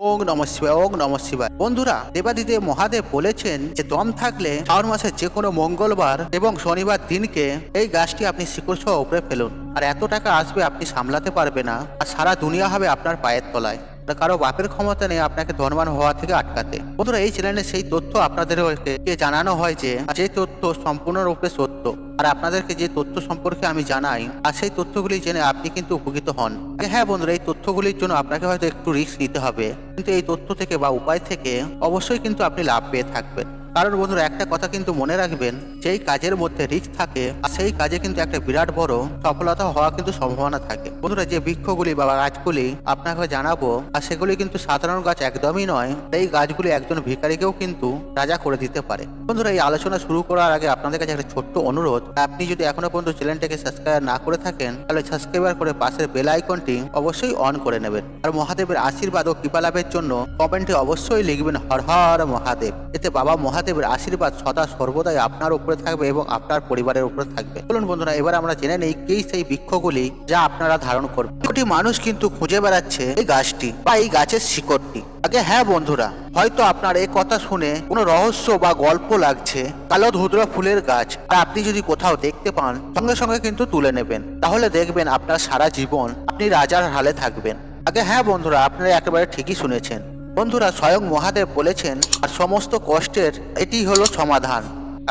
ওং নমঃ শিবায়, ওং নমঃ শিবায়। বন্ধুরা, দেবাদিদেব মহাদেব বলেছেন যে দম থাকলে শ্রাবণ মাসের যে কোনো মঙ্গলবার এবং শনিবার দিনকে এই গাছটি আপনি শিকড় সহ উপড়ে ফেলুন, আর এত টাকা আসবে আপনি সামলাতে পারবে না, আর সারা দুনিয়া হবে আপনার পায়ের তলায়। কারো বাপের ক্ষমতা নেই আপনাকে ধনবান হওয়া থেকে আটকাতে। বন্ধুরা, এই চ্যানেলে সেই তথ্য আপনাদেরকে জানানো হয় যে তথ্য সম্পূর্ণরূপে সত্য, আর আপনাদেরকে যে তথ্য সম্পর্কে আমি জানাই আর সেই তথ্যগুলি জেনে আপনি কিন্তু উপকৃত হন। হ্যাঁ বন্ধুরা, এই তথ্যগুলির জন্য আপনাকে হয়তো একটু রিস্ক নিতে হবে, কিন্তু এই তথ্য থেকে বা উপায় থেকে অবশ্যই কিন্তু আপনি লাভ পেয়ে থাকবেন। কারণ বন্ধুরা, একটা কথা কিন্তু মনে রাখবেন, যেই কাজের মধ্যে রিস্ক থাকে আর সেই কাজে কিন্তু একটা বিরাট বড় সফলতা হওয়া কিন্তু সম্ভাবনা থাকে। বন্ধুরা, যে বৃক্ষগুলি বা গাছগুলি আপনাকে জানাবো আর সেগুলি কিন্তু সাধারণ গাছ একদমই নয়। এই গাছগুলি একজন ভিখারিকেও কিন্তু রাজা করে দিতে পারে। বন্ধুরা, এই আলোচনা শুরু করার আগে আপনাদের কাছে একটা ছোট্ট অনুরোধ, আপনি যদি এখনো পর্যন্ত চ্যানেলটাকে সাবস্ক্রাইব না করে থাকেন তাহলে সাবস্ক্রাইব করে পাশের বেল আইকনটি অবশ্যই অন করে নেবেন। আর মহাদেবের আশীর্বাদ ও কৃপা লাভের জন্য কমেন্টে অবশ্যই লিখবেন হর হর মহাদেব। এতে বাবা মহাদেবের আশীর্বাদ সদা সর্বদাই আপনার উপরে থাকবে এবং আপনার পরিবারের উপরে থাকবে। চলুন বন্ধুরা, এবার আমরা জেনে নেই কি সেই বৃক্ষগুলি যা আপনারা ধারণ করবেন। কোটি মানুষ কিন্তু খুঁজে বেড়াচ্ছে এই গাছটি বা এই গাছের শিকড়টি। আগে হ্যাঁ বন্ধুরা, হয়তো আপনার এই কথা শুনে কোনো রহস্য বা গল্প লাগছে। কালো ধুতরা ফুলের গাছ আর আপনি যদি কোথাও দেখতে পান সঙ্গে সঙ্গে কিন্তু তুলে নেবেন, তাহলে দেখবেন আপনার সারা জীবন আপনি রাজার হালে থাকবেন। আগে হ্যাঁ বন্ধুরা, আপনারা একেবারে ঠিকই শুনেছেন। বন্ধুরা, স্বয়ং মহাদেব বলেছেন আর সমস্ত কষ্টের এটি হলো সমাধান।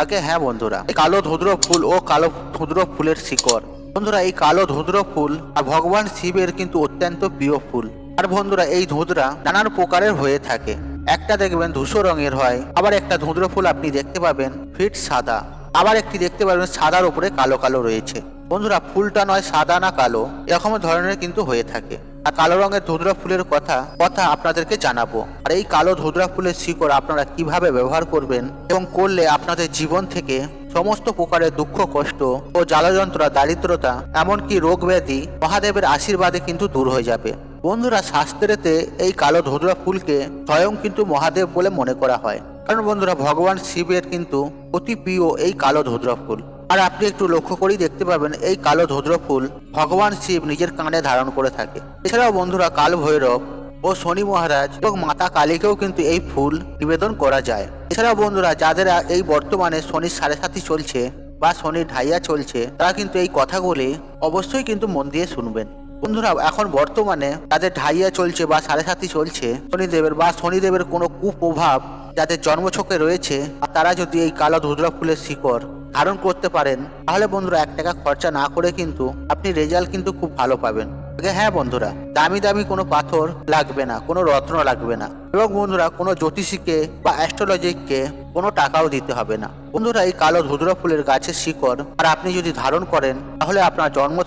আগে হ্যাঁ বন্ধুরা, এই কালো ধুদ্র ফুল ও কালো ধুদ্র ফুলের শিকড়। বন্ধুরা, এই কালো ধুদ্র ফুল আর ভগবান শিবের কিন্তু অত্যন্ত প্রিয় ফুল। আর বন্ধুরা, এই ধুতরা নানান প্রকারের হয়ে থাকে। একটা দেখবেন ধূসর রঙের হয়, আবার একটা ধুদ্র ফুল আপনি দেখতে পাবেন ফিট সাদা, আবার একটি দেখতে পাবেন সাদার উপরে কালো কালো রয়েছে। বন্ধুরা, ফুলটা নয় সাদা না কালো, এরকম ধরনের কিন্তু হয়ে থাকে। আর কালো রঙের ধুতরা ফুলের কথা আপনাদেরকে জানাবো। আর এই কালো ধুতরা ফুলের শিকড় আপনারা কিভাবে ব্যবহার করবেন এবং করলে আপনাদের জীবন থেকে সমস্ত প্রকারের দুঃখ কষ্ট ও জ্বালাযন্ত্রণা দারিদ্রতা এমনকি রোগ ব্যাধি মহাদেবের আশীর্বাদে কিন্তু দূর হয়ে যাবে। বন্ধুরা, শাস্ত্রেতে এই কালো ধুতরা ফুলকে স্বয়ং কিন্তু মহাদেব বলে মনে করা হয়। কারণ বন্ধুরা, ভগবান শিবের কিন্তু অতি প্রিয় এই কালো ধুতরা ফুল। আর আপনি একটু লক্ষ্য করেই দেখতে পাবেন এই কালো ধুতরা ফুল ভগবান শিব নিজের কানে ধারণ করে থাকে। এছাড়াও বন্ধুরা, কাল ভৈরব ও শনি মহারাজ এবং মাতা কালীকেও কিন্তু এই ফুল নিবেদন করা যায়। এছাড়াও বন্ধুরা, যাদের এই বর্তমানে শনির 7.5 চলছে বা শনির ঢাইয়া চলছে, তারা কিন্তু এই কথাগুলি অবশ্যই কিন্তু মন দিয়ে শুনবেন। বন্ধুরা, এখন বর্তমানে যাদের ঢাইয়া চলছে বা 7.5 চলছে শনিদেবের বা শনিদেবের কোনো কুপ্রভাব যাদের জন্মছকে রয়েছে, তারা যদি এই কালো ধুতরা ফুলের শিকড় ধারণ করতে পারেন, তাহলে বন্ধুরা 1 টাকা খরচা না করে কিন্তু আপনি রেজাল্ট কিন্তু খুব ভালো পাবেন। হ্যাঁ বন্ধুরা, দামি দামি কোনো পাথর লাগবে না, কোনো রত্ন লাগবে না, এবং বন্ধুরা কোনো জ্যোতিষীকে বা অ্যাস্ট্রোলজিককে কোনো টাকাও দিতে হবে না। বন্ধুরা, এই কালো ধুতরা ফুলের গাছের শিকড় আর আপনি যদি ধারণ করেন, তাহলে আপনার জন্ম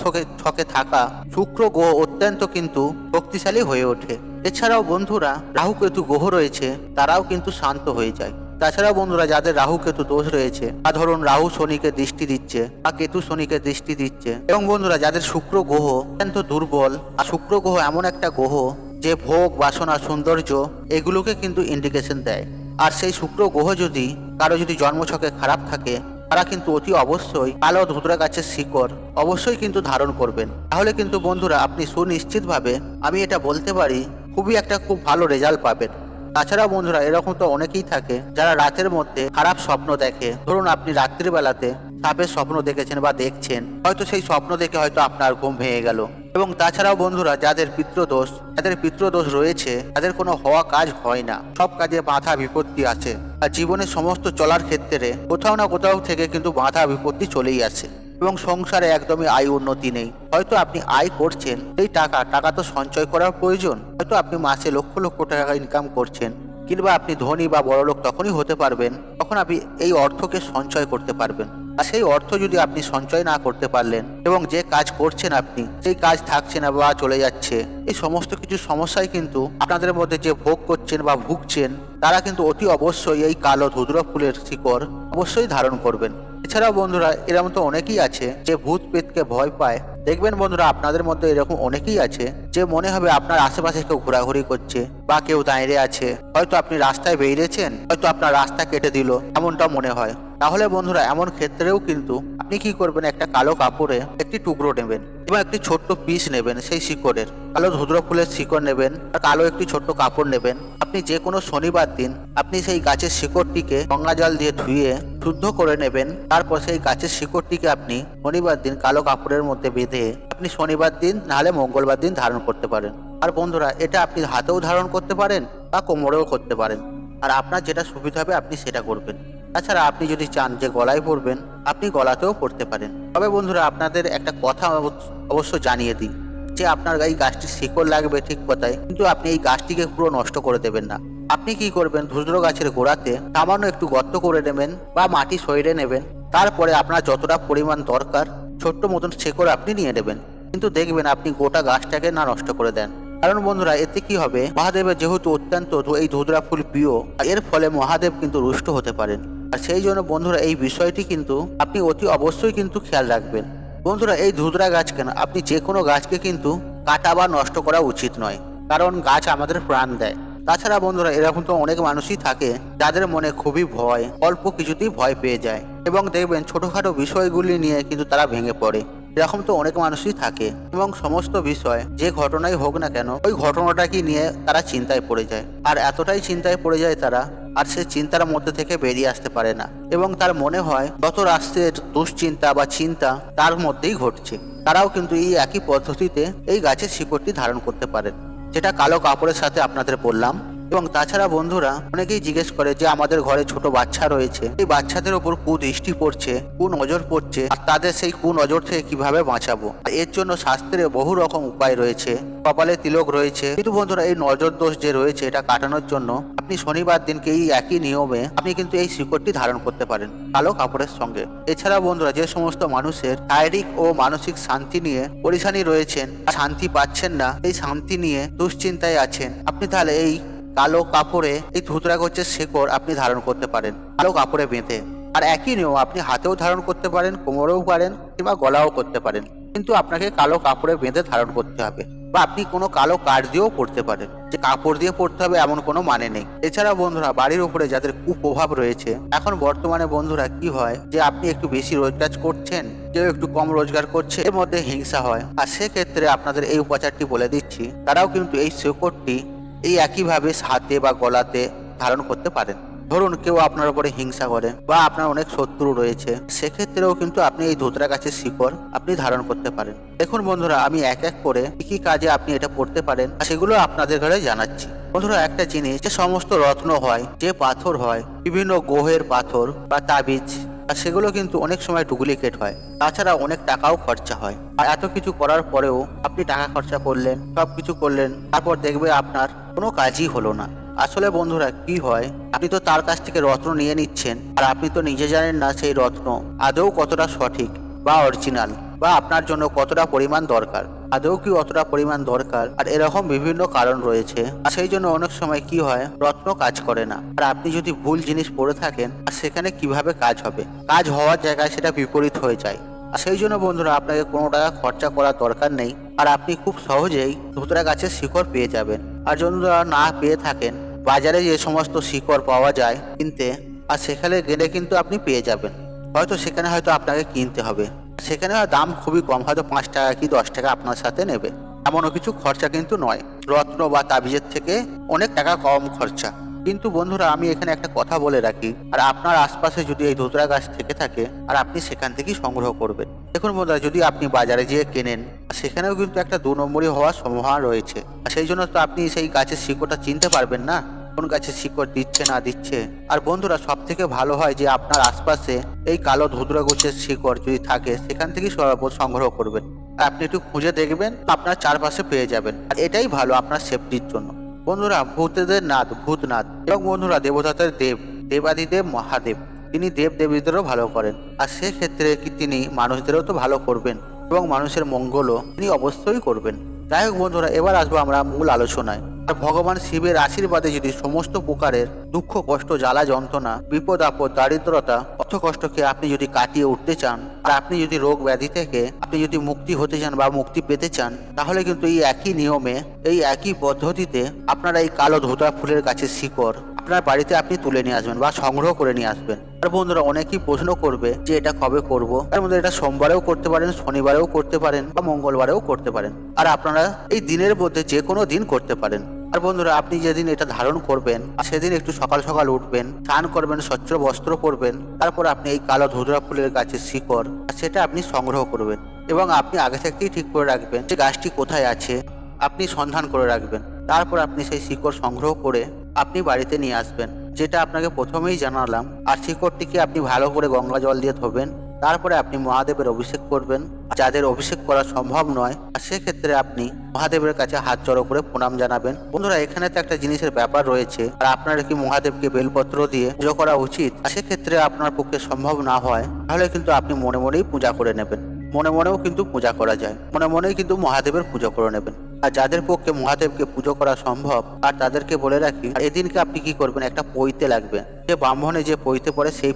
ছকে থাকা শুক্র গ্রহ অত্যন্ত কিন্তু শক্তিশালী হয়ে ওঠে। এছাড়াও বন্ধুরা, রাহু কেতু গ্রহ রয়েছে, তারাও কিন্তু শান্ত হয়ে যায়। তাছাড়াও বন্ধুরা, যাদের রাহু কেতু দোষ রয়েছে, বা ধরুন রাহু শনিকে দৃষ্টি দিচ্ছে বা কেতু শনিকে দৃষ্টি দিচ্ছে, এবং বন্ধুরা যাদের শুক্র গ্রহ অত্যন্ত দুর্বল, আর শুক্র গ্রহ এমন একটা গ্রহ যে ভোগ বাসনা সৌন্দর্য এগুলোকে কিন্তু ইন্ডিকেশন দেয়। আর সেই শুক্র গ্রহ যদি কারো যদি জন্মছকে খারাপ থাকে, তারা কিন্তু অতি অবশ্যই কালো ধুতরা গাছের শিকড় অবশ্যই কিন্তু ধারণ করবেন। তাহলে কিন্তু বন্ধুরা আপনি সুনিশ্চিতভাবে আমি এটা বলতে পারি খুব ভালো রেজাল্ট পাবেন। তাছাড়াও বন্ধুরা, এরকম তো অনেকেই থাকে যারা রাতের মধ্যে খারাপ স্বপ্ন দেখে। ধরুন আপনি রাত্রিবেলাতে সাপের স্বপ্ন দেখেছেন বা দেখছেন, হয়তো সেই স্বপ্ন দেখে হয়তো আপনার ঘুম ভেঙে গেল। এবং তাছাড়াও বন্ধুরা, যাদের পিতৃদোষ রয়েছে, তাদের কোনো হওয়া কাজ হয় না, সব কাজে বাধা বিপত্তি আছে। আর জীবনের সমস্ত চলার ক্ষেত্রে কোথাও না কোথাও থেকে কিন্তু বাধা বিপত্তি চলেই আসে, এবং সংসারে একদমই আয় উন্নতি নেই। হয়তো আপনি আয় করছেন, এই টাকা তো সঞ্চয় করার প্রয়োজন। হয়তো আপনি মাসে লক্ষ লক্ষ টাকা ইনকাম করছেন, কিংবা আপনি ধনী বা বড়লোক তখনই হতে পারবেন তখন আপনি এই অর্থকে সঞ্চয় করতে পারবেন। আর সেই অর্থ যদি আপনি সঞ্চয় না করতে পারলেন এবং যে কাজ করছেন আপনি সেই কাজ থাকছে না বা চলে যাচ্ছে, এই সমস্ত কিছু সমস্যায় কিন্তু আপনাদের মধ্যে যে ভোগ করছেন বা ভুগছেন, তারা কিন্তু অতি অবশ্যই এই কালো ধুতরা ফুলের শিকড় অবশ্যই ধারণ করবেন। এছাড়াও বন্ধুরা, এরকম তো অনেকেই আছে যে ভূত প্রেতকে ভয় পায়। দেখবেন বন্ধুরা, আপনাদের মধ্যে এরকম অনেকেই আছে যে মনে হবে আপনার আশেপাশে কেউ ঘোরাঘুরি করছে বা কেউ দাঁড়িয়ে আছে। হয়তো আপনি রাস্তায় বেরিয়েছেন, হয়তো আপনার রাস্তা কেটে দিল, এমনটা মনে হয়। তাহলে বন্ধুরা এমন ক্ষেত্রেও কিন্তু আপনি কি করবেন, একটা কালো কাপড়ে একটি টুকরো নেবেন এবং একটি ছোট্ট পিস নেবেন সেই শিকড়ের, কালো ধুদ্র ফুলের শিকড় নেবেন আর কালো একটি ছোট্ট কাপড় নেবেন। আপনি যে কোনো শনিবার দিন আপনি সেই গাছের শিকড়টিকে গঙ্গা জল দিয়ে ধুয়ে শুদ্ধ করে নেবেন। তারপর সেই গাছের শিকড়টিকে আপনি শনিবার দিন কালো কাপড়ের মধ্যে বেঁধে আপনি শনিবার দিন নাহলে মঙ্গলবার দিন ধারণ করতে পারেন। আর বন্ধুরা এটা আপনি হাতেও ধারণ করতে পারেন বা কোমরেও করতে পারেন, আর আপনার যেটা সুবিধা হবে আপনি সেটা করবেন। তাছাড়া আপনি যদি চান যে গলায় পরবেন আপনি গলাতেও পরতে পারেন। তবে বন্ধুরা আপনাদের একটা কথা অবশ্য জানিয়ে দিই যে আপনার এই গাছটির শিকড় লাগবে ঠিক কথাই, কিন্তু আপনি এই গাছটিকে পুরো নষ্ট করে দেবেন না। আপনি কি করবেন, ধুদ্র গাছের গোড়াতে সামান্য একটু গর্ত করে নেবেন বা মাটি সইরে নেবেন। তারপরে আপনার যতটা পরিমাণ দরকার ছোট্ট মতন শিকড় আপনি নিয়ে নেবেন, কিন্তু দেখবেন আপনি গোটা গাছটাকে না নষ্ট করে দেন। কারণ বন্ধুরা এতে কি হবে, মহাদেবের যেহেতু অত্যন্ত এই ধুদ্রা ফুল প্রিয়, এর ফলে মহাদেব কিন্তু রুষ্ট হতে পারেন। আর সেই জন্য বন্ধুরা এই বিষয়টি কিন্তু আপনি অতি অবশ্যই কিন্তু খেয়াল রাখবেন। বন্ধুরা এই ধুদ্রা গাছ কেন, আপনি যে কোনো গাছকে কিন্তু কাটা বা নষ্ট করা উচিত নয়, কারণ গাছ আমাদের প্রাণ দেয়। তাছাড়া বন্ধুরা এরকম তো অনেক মানুষই থাকে যাদের মনে খুবই ভয়, অল্প কিছুতেই ভয় পেয়ে যায় এবং দেখবেন ছোটখাটো বিষয়গুলি নিয়ে কিন্তু তারা ভেঙে পড়ে। এরকম তো অনেক মানুষই থাকে এবং সমস্ত বিষয় যে ঘটনাই হোক না কেন ওই ঘটনাটাকে নিয়ে তারা চিন্তায় পড়ে যায়, আর এতটাই চিন্তায় পড়ে যায় তারা, আর সে চিন্তার মধ্যে থেকে বেরিয়ে আসতে পারে না এবং তার মনে হয় যত রাষ্ট্রের দুশ্চিন্তা বা চিন্তা তার মধ্যেই ঘটছে। তারাও কিন্তু এই একই পদ্ধতিতে এই গাছের শিকড়টি ধারণ করতে পারেন, যেটা কালো কাপড়ের সাথে আপনাদের বললাম। এবং তাছাড়া বন্ধুরা অনেকেই জিজ্ঞেস করে যে আমাদের ঘরে ছোট বাচ্চা রয়েছে, এই বাচ্চাদের ওপর কুদৃষ্টি পড়ছে, কুনজর পড়ছে, আর তাদের সেই কুনজর থেকে কিভাবে বাঁচাবো। এর জন্য শাস্ত্রে বহু রকম উপায় রয়েছে, কপালে তিলক রয়েছে, কিন্তু বন্ধুরা এই নজর দোষ যে রয়েছে এটা কাটানোর জন্য আপনি শনিবার দিনকে এই একই নিয়মে আপনি কিন্তু এই শিকড়টি ধারণ করতে পারেন কালো কাপড়ের সঙ্গে। এছাড়া বন্ধুরা যে সমস্ত মানুষের শারীরিক ও মানসিক শান্তি নিয়ে পরেশানি রয়েছেন, শান্তি পাচ্ছেন না, এই শান্তি নিয়ে দুশ্চিন্তায় আছেন, আপনি তাহলে এই কালো কাপড়ে এই ধুতরা গোছের শিকড় আপনি ধারণ করতে পারেন কালো কাপড়ে বেঁধে। আর একই নিয়ম আপনি হাতেও ধারণ করতে পারেন, কোমরেও পারেন, কিংবা গলাও করতে পারেন, কিন্তু আপনাকে কালো কাপড়ে বেঁধে ধারণ করতে হবে। বা আপনি কোনো কালো কাঠ দিয়েও পড়তে পারেন, যে কাপড় দিয়ে পড়তে হবে এমন কোনো মানে নেই। এছাড়া বন্ধুরা বাড়ির উপরে যাদের কুপ্রভাব রয়েছে, এখন বর্তমানে বন্ধুরা কি হয় যে আপনি একটু বেশি রোজগার করছেন, কেউ একটু কম রোজগার করছে, এর মধ্যে হিংসা হয়। আর সেক্ষেত্রে আপনাদের এই উপাচারটি বলে দিচ্ছি, তারাও কিন্তু এই শিকড়টি এই একইভাবে হাতে বা গলাতে ধারণ করতে পারেন। ধরুন কেউ আপনার উপরে হিংসা করে বা আপনার অনেক শত্রু রয়েছে, সেক্ষেত্রেও কিন্তু আপনি এই ধুতরা গাছের শিকড় আপনি ধারণ করতে পারেন। দেখুন বন্ধুরা আমি এক এক করে কি কাজে আপনি এটা পড়তে পারেন সেগুলো আপনাদের ঘরে জানাচ্ছি। বন্ধুরা একটা জিনিস, যে সমস্ত রত্ন হয়, যে পাথর হয়, বিভিন্ন গ্রহের পাথর বা তাবিজ, আর সেগুলো কিন্তু অনেক সময় ডুপ্লিকেট হয়, তাছাড়া অনেক টাকাও খরচা হয়। আর এত কিছু করার পরেও আপনি টাকা খরচা করলেন, সবকিছু করলেন, তারপর দেখবে আপনার কোনো কাজই হলো না। আসলে বন্ধুরা কি হয়, আপনি তো তার কাছ থেকে রত্ন নিয়ে নিচ্ছেন, আর আপনি তো নিজে জানেন না সেই রত্ন আদৌ কতটা সঠিক বা অরিজিনাল, বা আপনার জন্য কতটা পরিমাণ দরকার, আদৌ কি অতটা পরিমাণ দরকার। আর এরকম বিভিন্ন কারণ রয়েছে, আর সেই জন্য অনেক সময় কি হয়, রত্ন কাজ করে না। আর আপনি যদি ভুল জিনিস পড়ে থাকেন, আর সেখানে কিভাবে কাজ হবে, কাজ হওয়ার জায়গায় সেটা বিপরীত হয়ে যায়। আর সেই জন্য বন্ধুরা আপনাকে কোনো টাকা খরচা করার দরকার নেই, আর আপনি খুব সহজেই ধুতরা গাছের শিকড় পেয়ে যাবেন। আর যদি না পেয়ে থাকেন, বাজারে যে সমস্ত শিকড় পাওয়া যায় কিনতে, আর সেখানে গেলে কিন্তু আপনি পেয়ে যাবেন। হয়তো সেখানে হয়তো আপনাকে কিনতে হবে, সেখানে দাম খুবই কম, হয়তো 5 টাকা কি 10 টাকা আপনার সাথে নেবে, এমনও কিছু খরচা কিন্তু নয়। রত্ন বা তাবিজের থেকে অনেক টাকা কম খরচা। কিন্তু বন্ধুরা আমি এখানে একটা কথা বলে রাখি, আর আপনার আশপাশে যদি এই ধুতরা গাছ থেকে থাকে, আর আপনি সেখান থেকেই সংগ্রহ করবেন। দেখুন বন্ধুরা যদি আপনি বাজারে যেয়ে কেনেন, সেখানেও কিন্তু একটা 2 নম্বরই হওয়ার সম্ভাবনা রয়েছে। আর সেই জন্য তো আপনি সেই গাছের শিকড়টা চিনতে পারবেন না কোন গাছের শিকড় দিচ্ছে না দিচ্ছে। আর বন্ধুরা সব থেকে ভালো হয় যে আপনার আশপাশে এই কালো ধুতরা গোছের শিকড় যদি থাকে, সেখান থেকেই সংগ্রহ করবেন। আর আপনি একটু খুঁজে দেখবেন, আপনার চারপাশে পেয়ে যাবেন। আর এটাই ভালো আপনার সেফটির জন্য। বন্ধুরা ভূতেদের নাথ ভূতনাথ, এবং বন্ধুরা দেবতাদের দেব, দেবাদিদেব মহাদেব, তিনি দেব দেবীদেরও ভালো করেন। আর সেক্ষেত্রে কি তিনি মানুষদেরও তো ভালো করবেন, এবং মানুষের মঙ্গলও তিনি অবশ্যই করবেন। যাই হোক বন্ধুরা, এবার আসবো আমরা মূল আলোচনায়। আর ভগবান শিবের আশীর্বাদে যদি সমস্ত প্রকারের দুঃখ কষ্ট জ্বালা যন্ত্রণা বিপদ আপদ দারিদ্রতা অর্থ কষ্টকে আপনি যদি কাটিয়ে উঠতে চান, আর আপনি যদি রোগ ব্যাধি থেকে আপনি যদি মুক্তি হতে চান বা মুক্তি পেতে চান, তাহলে কিন্তু এই একই নিয়মে এই একই পদ্ধতিতে আপনারা এই কালো ধোঁতা ফুলের গাছের শিকড় আপনার বাড়িতে আপনি তুলে নিয়ে আসবেন বা সংগ্রহ করে নিয়ে আসবেন। আর আর বন্ধুরা অনেকেই প্রশ্ন করবে যে এটা কবে করব। তার মধ্যে এটা সোমবারেও করতে পারেন, শনিবারেও করতে পারেন বা মঙ্গলবারেও করতে পারেন। আর আপনারা এই দিনের মধ্যে যে কোনো দিন করতে পারেন। আর বন্ধুরা আপনি যেদিন এটা ধারণ করবেন সেদিন একটু সকাল সকাল উঠবেন, স্নান করবেন, স্বচ্ছ বস্ত্র পরবেন। তারপর আপনি এই কালো ধুতরা ফুলের গাছের শিকড় সেটা আপনি সংগ্রহ করবেন এবং আপনি আগে থেকেই ঠিক করে রাখবেন যে গাছটি কোথায় আছে, আপনি সন্ধান করে রাখবেন। তারপর আপনি সেই শিকড় সংগ্রহ করে আপনি বাড়িতে নিয়ে আসবেন, যেটা আপনাকে প্রথমেই জানালাম। আর শিকড়টিকে আপনি ভালো করে গঙ্গা জল দিয়ে ধোবেন। তারপরে আপনি মহাদেবের অভিষেক করবেন। যাদের অভিষেক করা সম্ভব নয় সেক্ষেত্রে আপনি মহাদেবের কাছে হাত জড়ো করে প্রণাম জানাবেন। বন্ধুরা এখানে তো একটা জিনিসের ব্যাপার রয়েছে, আর আপনার কি মহাদেবকে বেলপত্র দিয়ে পুজো করা উচিত? সেক্ষেত্রে আপনার পক্ষে সম্ভব না হয় তাহলে কিন্তু আপনি মনে মনেই পূজা করে নেবেন। মনে মনেও কিন্তু পূজা করা যায়, মনে মনেই কিন্তু মহাদেবের পুজো করে নেবেন। আর যাদের পক্ষে মহাদেবকে পুজো করা সম্ভব আর তাদেরকে বলে রাখি, এদিনকে আপনি কি করবেন, একটা পৈতে লাগবে। যে ব্রাহ্মণে যে পৈতে পড়ে সেই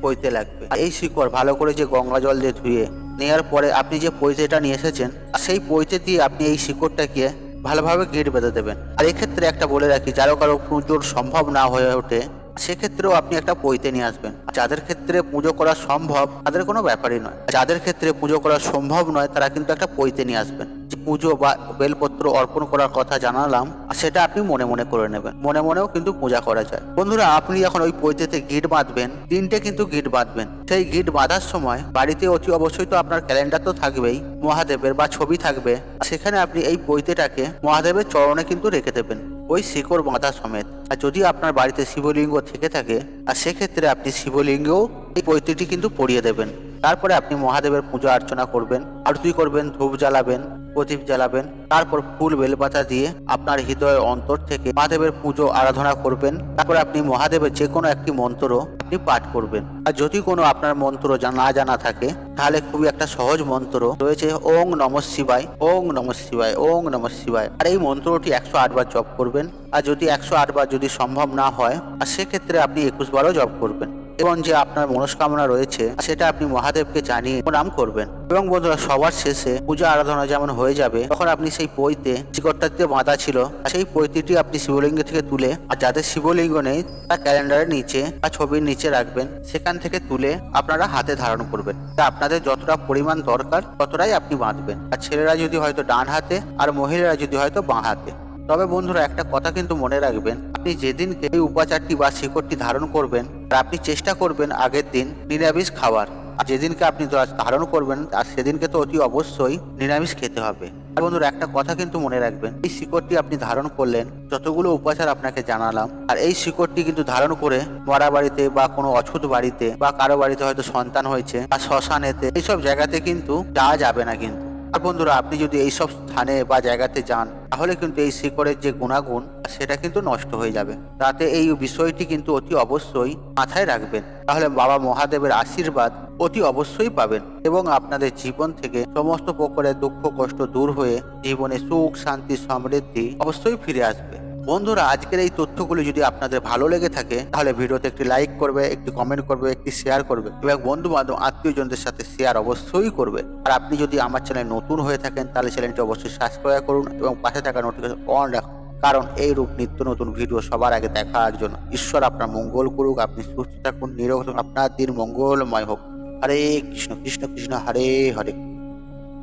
পৈতে লাগবে। এই শিকড় ভালো করে যে গঙ্গা জল দিয়ে ধুয়ে নেওয়ার পরে আপনি যে পৈতেটা নিয়ে এসেছেন সেই পৈতে দিয়ে আপনি এই শিকড়টাকে ভালোভাবে গেঁট বেঁধে দেবেন। আর এক্ষেত্রে একটা বলে রাখি, কারো পুজোর সম্ভব না হয়ে ওঠে সেক্ষেত্রেও আপনি একটা পৈতে নিয়ে আসবেন। যাদের ক্ষেত্রে পুজো করা সম্ভব তাদের কোনো ব্যাপারই নয়, যাদের ক্ষেত্রে পুজো করা সম্ভব নয় তারা কিন্তু একটা পৈতে নিয়ে আসবেন। যে পুজো বা বেলপত্র অর্পণ করার কথা জানালাম সেটা আপনি মনে মনে করে নেবেন। মনে মনেও কিন্তু পূজা করা যায়। বন্ধুরা আপনি যখন ওই পৈতেতে গিট বাঁধবেন, 3টে কিন্তু গিট বাঁধবেন। সেই গিট বাঁধার সময় বাড়িতে অতি অবশ্যই তো আপনার ক্যালেন্ডার তো থাকবেই, মহাদেবের বা ছবি থাকবে। সেখানে আপনি এই পৈতেটাকে মহাদেবের চরণে কিন্তু রেখে দেবেন, ওই শিকড় বাঁধা সমেত। আর যদি আপনার বাড়িতে শিবলিঙ্গ থেকে থাকে আর সেক্ষেত্রে আপনি শিবলিঙ্গেও এই পৈতেটি কিন্তু পরিয়ে দেবেন। তারপরে আপনি মহাদেবের পূজা অর্চনা করবেন, আরতি করবেন, ধূপ জ্বালাবেন, প্রদীপ জ্বালাবেন। তারপর ফুল বেলপাতা দিয়ে আপনার হৃদয়ের অন্তর থেকে মহাদেবের পুজো আরাধনা করবেন। তারপর আপনি মহাদেবের যে কোনো একটি মন্ত্র আপনি পাঠ করবেন। আর যদি কোনো আপনার মন্ত্র না জানা থাকে তাহলে খুবই একটা সহজ মন্ত্র রয়েছে, ওং নমঃ শিবায়, ওং নমঃ শিবায়, ওং নমঃ শিবায়। আর এই মন্ত্রটি 108 বার জপ করবেন। আর যদি 108 বার যদি সম্ভব না হয় আর সেক্ষেত্রে আপনি 21 বারও জপ করবেন। এবং যে আপনার মনস্কামনা রয়েছে সেটা আপনি মহাদেবকে জানিয়ে প্রণাম করবেন। এবং বন্ধুরা সবার শেষে পূজা আরাধনা যেমন হয়ে যাবে তখন আপনি সেই পৈতে শিকড়টাতে বাঁধা ছিল সেই পৈতিটি আপনি শিবলিঙ্গ থেকে তুলে, আর যাদের শিবলিঙ্গ নেই তা ক্যালেন্ডারের নিচে বা ছবির নিচে রাখবেন, সেখান থেকে তুলে আপনারা হাতে ধারণ করবেন। তা আপনাদের যতটা পরিমাণ দরকার ততটাই আপনি বাঁধবেন। আর ছেলেরা যদি হয়তো ডান হাতে আর মহিলারা যদি হয়তো বাঁ হাতে। তবে বন্ধুরা একটা কথা কিন্তু মনে রাখবেন, আপনি যেদিনকে এই উপাচারটি বা শিকড়টি ধারণ করবেন আর আপনি চেষ্টা করবেন আগের দিন নিরামিষ খাবার। আর যেদিনকে আপনি ধারণ করবেন আর সেদিনকে তো অতি অবশ্যই নিরামিষ খেতে হবে। আর বন্ধুরা একটা কথা কিন্তু মনে রাখবেন, এই শিকড়টি আপনি ধারণ করলেন, যতগুলো উপাচার আপনাকে জানালাম, আর এই শিকড়টি কিন্তু ধারণ করে মরা বাড়িতে বা কোনো অছুত বাড়িতে বা কারো বাড়িতে হয়তো সন্তান হয়েছে বা শ্মশানেতে এইসব জায়গাতে কিন্তু যাওয়া যাবে না কিন্তু। আর বন্ধুরা আপনি যদি এইসব স্থানে বা জায়গাতে যান তাহলে কিন্তু এই শিকড়ের যে গুণাগুণ সেটা কিন্তু নষ্ট হয়ে যাবে। তাতে এই বিষয়টি কিন্তু অতি অবশ্যই মাথায় রাখবেন, তাহলে বাবা মহাদেবের আশীর্বাদ অতি অবশ্যই পাবেন এবং আপনাদের জীবন থেকে সমস্ত প্রকারের দুঃখ কষ্ট দূর হয়ে জীবনে সুখ শান্তি সমৃদ্ধি অবশ্যই ফিরে আসবে। বন্ধুরা আজকের এই তথ্যগুলি যদি আপনাদের ভালো লেগে থাকে তাহলে ভিডিওতে একটি লাইক করবে, একটি কমেন্ট করবে, একটি শেয়ার করবে এবং বন্ধু বান্ধব আত্মীয়জনদের সাথে শেয়ার অবশ্যই করবে। আর আপনি যদি আমার চ্যানেল নতুন হয়ে থাকেন তাহলে চ্যানেলটি অবশ্যই সাবস্ক্রাইব করুন এবং পাশে থাকা নোটিফিকেশন অন রাখুন, কারণ এই রূপ নিত্য নতুন ভিডিও সবার আগে দেখার জন্য। ঈশ্বর আপনার মঙ্গল করুক, আপনি সুস্থ থাকুন, নিরোগ থাকুন, আপনার দিন মঙ্গলময় হোক। হরে কৃষ্ণ কৃষ্ণ কৃষ্ণ হরে হরে।